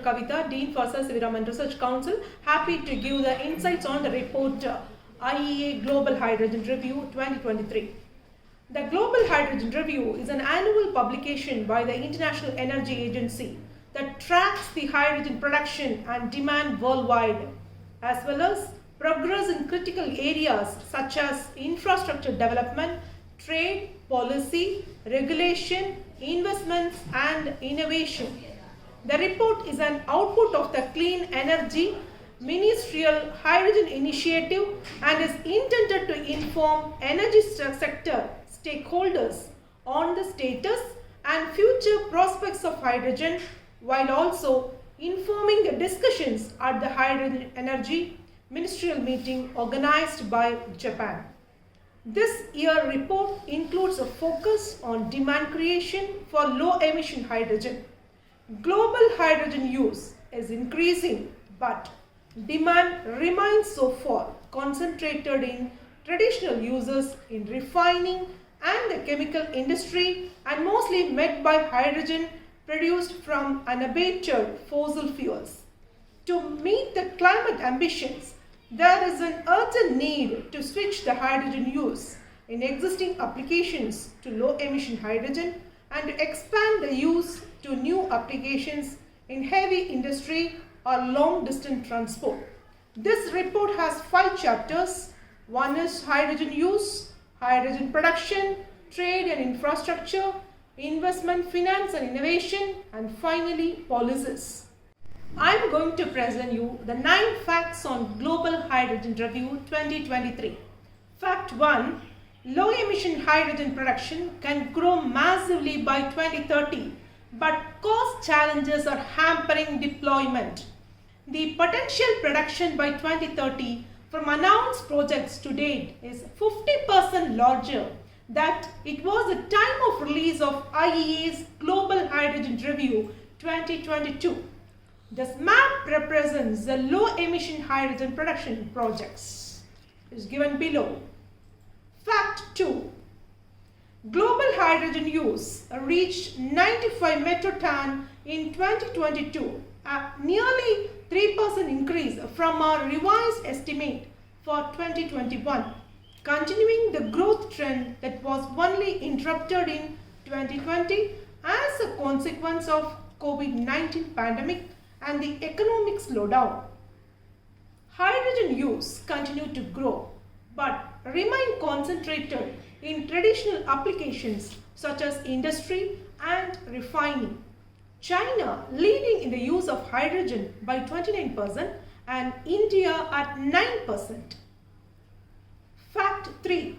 Dr.E.Kavitha, Dean for Raman Research Council, happy to give the insights on the report IEA Global Hydrogen Review 2023. The Global Hydrogen Review is an annual publication by the International Energy Agency that tracks the hydrogen production and demand worldwide, as well as progress in critical areas such as infrastructure development, trade, policy, regulation, investments and innovation. The report is an output of the Clean Energy Ministerial Hydrogen Initiative and is intended to inform energy sector stakeholders on the status and future prospects of hydrogen, while also informing the discussions at the Hydrogen Energy Ministerial meeting organized by Japan. This year report includes a focus on demand creation for low-emission hydrogen. Global hydrogen use is increasing, but demand remains so far concentrated in traditional uses in refining and the chemical industry and mostly met by hydrogen produced from unabated fossil fuels. To meet the climate ambitions, there is an urgent need to switch the hydrogen use in existing applications to low-emission hydrogen and to expand the use to new applications in heavy industry or long-distance transport. This report has 5 chapters. One is hydrogen use, hydrogen production, trade and infrastructure, investment, finance and innovation, and finally policies. I am going to present you the 9 facts on Global Hydrogen Review 2023. Fact 1. Low-emission hydrogen production can grow massively by 2030, but cost challenges are hampering deployment. The potential production by 2030 from announced projects to date is 50% larger than it was at the time of release of IEA's Global Hydrogen Review 2022. This map represents the low-emission hydrogen production projects. It is given below. Fact 2. Global hydrogen use reached 95 metric ton in 2022, a nearly 3% increase from our revised estimate for 2021, continuing the growth trend that was only interrupted in 2020 as a consequence of COVID-19 pandemic and the economic slowdown. Hydrogen use continued to grow but remain concentrated in traditional applications such as industry and refining. China leading in the use of hydrogen by 29% and India at 9%. Fact 3.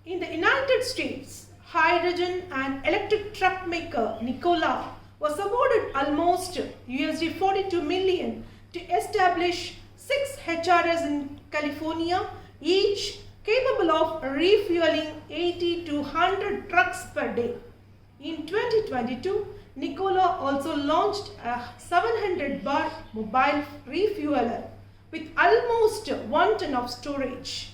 In the United States, hydrogen and electric truck maker Nikola was awarded almost $42 million to establish 6 HRS in California, each capable of refueling 80 to 100 trucks per day. In 2022, Nikola also launched a 700-bar mobile refueler with almost 1 ton of storage.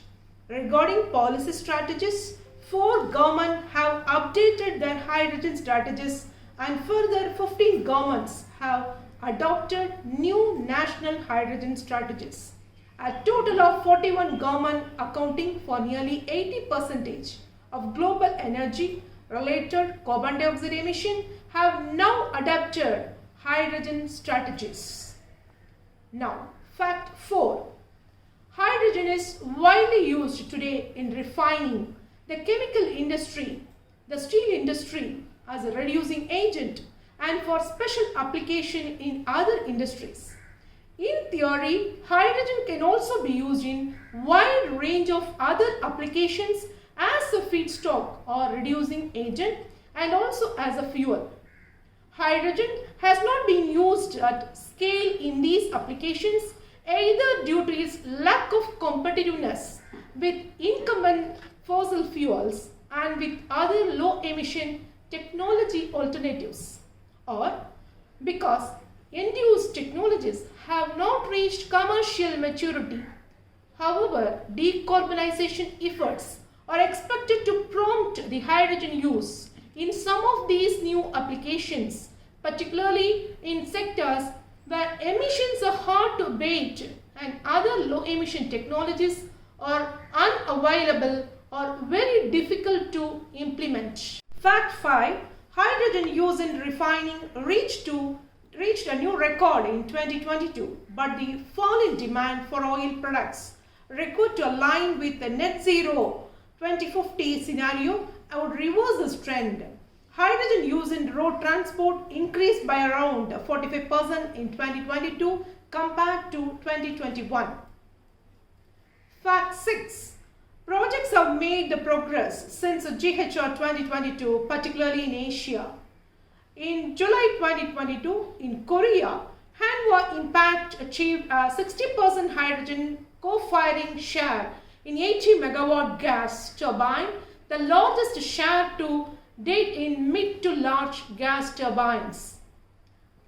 Regarding policy strategies, 4 governments have updated their hydrogen strategies and further 15 governments have adopted new national hydrogen strategies. A total of 41 governments accounting for nearly 80% of global energy-related carbon dioxide emission have now adopted hydrogen strategies. Now, fact 4. Hydrogen is widely used today in refining, the chemical industry, the steel industry as a reducing agent and for special application in other industries. In theory, hydrogen can also be used in wide range of other applications as a feedstock or reducing agent and also as a fuel. Hydrogen has not been used at scale in these applications either due to its lack of competitiveness with incumbent fossil fuels and with other low-emission technology alternatives, or because end-use technologies have not reached commercial maturity. However, decarbonization efforts are expected to prompt the hydrogen use in some of these new applications, particularly in sectors where emissions are hard to abate and other low emission technologies are unavailable or very difficult to implement. Fact 5. Hydrogen use in refining reached a new record in 2022, but the fall in demand for oil products required to align with the net zero 2050 scenario would reverse this trend. Hydrogen use in road transport increased by around 45% in 2022 compared to 2021. Fact 6. Projects have made the progress since GHR 2022, particularly in Asia. In July 2022, in Korea, Hanwha Impact achieved a 60% hydrogen co-firing share in 80 megawatt gas turbine, the largest share to date in mid to large gas turbines.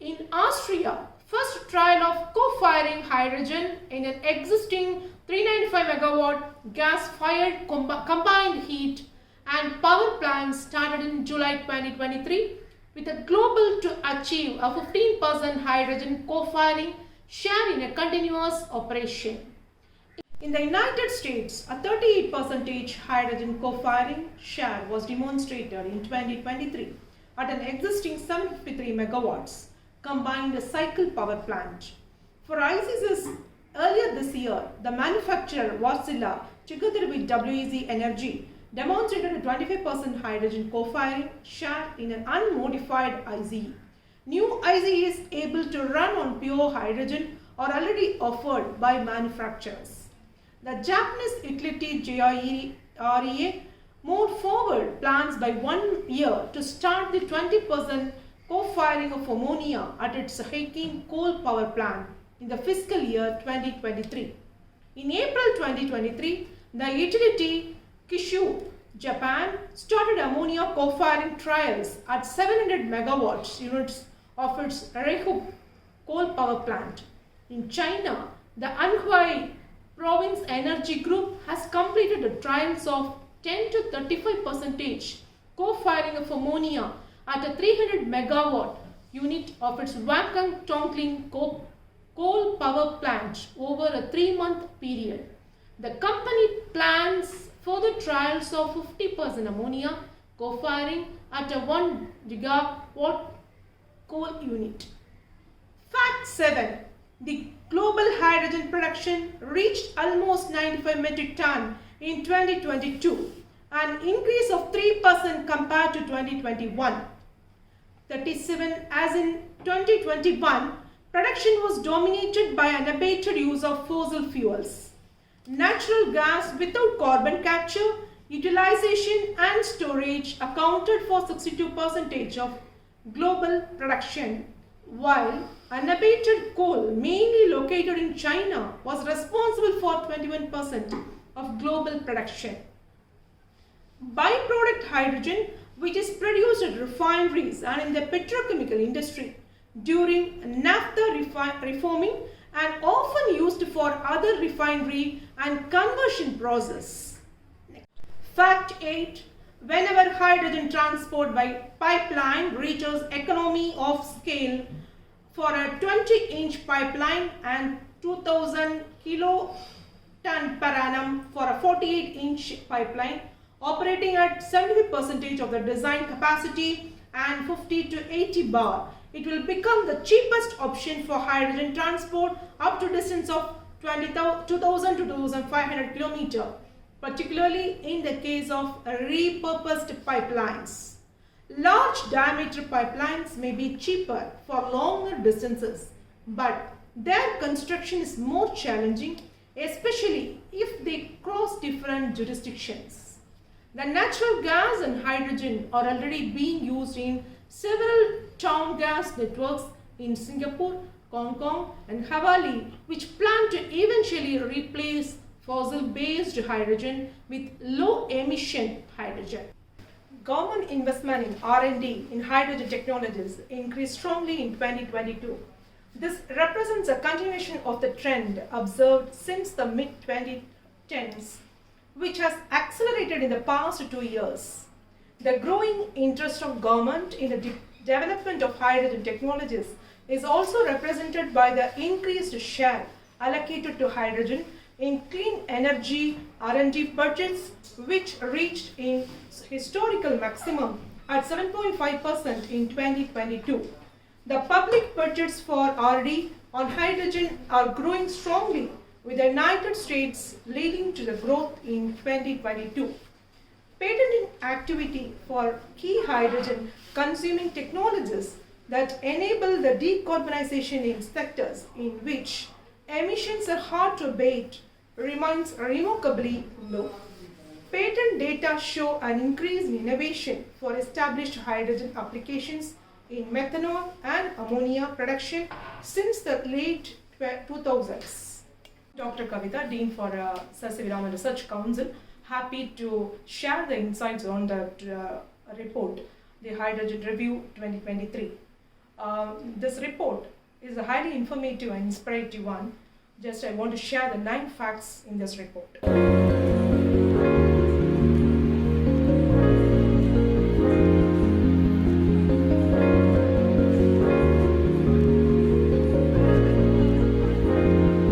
In Austria, first trial of co-firing hydrogen in an existing 395 megawatt gas-fired combined heat and power plant started in July 2023 with a global to achieve a 15% hydrogen co-firing share in a continuous operation. In the United States, a 38% hydrogen co-firing share was demonstrated in 2023 at an existing 753 megawatts combined cycle power plant. For ICES, earlier this year, the manufacturer Wärtsilä, together with WEC Energy, demonstrated a 25% hydrogen co-firing share in an unmodified ICE. New ICE is able to run on pure hydrogen or already offered by manufacturers. The Japanese utility JREA moved forward plans by 1 year to start the 20% co-firing of ammonia at its Heikin coal power plant in the fiscal year 2023. In April 2023, the utility Kyushu, Japan, started ammonia co-firing trials at 700 megawatts units of its Rehu coal power plant. In China, the Anhui Province Energy Group has completed the trials of 10 to 35% co-firing of ammonia at a 300 megawatt unit of its Wakang Tongling coal power plant over a 3-month period. The company plans further trials of 50% ammonia co-firing at a 1 gigawatt coal unit. Fact 7. The global hydrogen production reached almost 95 metric ton in 2022, an increase of 3% compared to 2021. 37 as in 2021, production was dominated by unabated use of fossil fuels. Natural gas without carbon capture, utilization and storage accounted for 62% of global production, while unabated coal, mainly located in China, was responsible for 21% of global production. Byproduct hydrogen, which is produced at refineries and in the petrochemical industry during naphtha reforming and often used for other refinery and conversion process. Fact 8. Whenever hydrogen transport by pipeline reaches economy of scale for a 20-inch pipeline and 2000 kiloton per annum for a 48-inch pipeline operating at 75% of the design capacity and 50 to 80 bar, it will become the cheapest option for hydrogen transport up to distance of 2000 to 2500 km, particularly in the case of repurposed pipelines. Large diameter pipelines may be cheaper for longer distances, but their construction is more challenging, especially if they cross different jurisdictions. The natural gas and hydrogen are already being used in several town gas networks in Singapore, Hong Kong and Hawaii, which plan to eventually replace fossil-based hydrogen with low-emission hydrogen. Government investment in R&D in hydrogen technologies increased strongly in 2022. This represents a continuation of the trend observed since the mid-2010s, which has accelerated in the past 2 years. The growing interest of government in the development of hydrogen technologies is also represented by the increased share allocated to hydrogen in clean energy R&D budgets, which reached a historical maximum at 7.5% in 2022. The public budgets for R&D on hydrogen are growing strongly, with the United States leading to the growth in 2022. Patenting activity for key hydrogen consuming technologies that enable the decarbonization in sectors in which emissions are hard to abate remains remarkably low. Patent data show an increase in innovation for established hydrogen applications in methanol and ammonia production since the late 2000s. Dr.Kavitha, Dean for Raman Research Council, happy to share the insights on that report, the Hydrogen Review 2023. This report is a highly informative and inspirative one. Just I want to share the 9 facts in this report.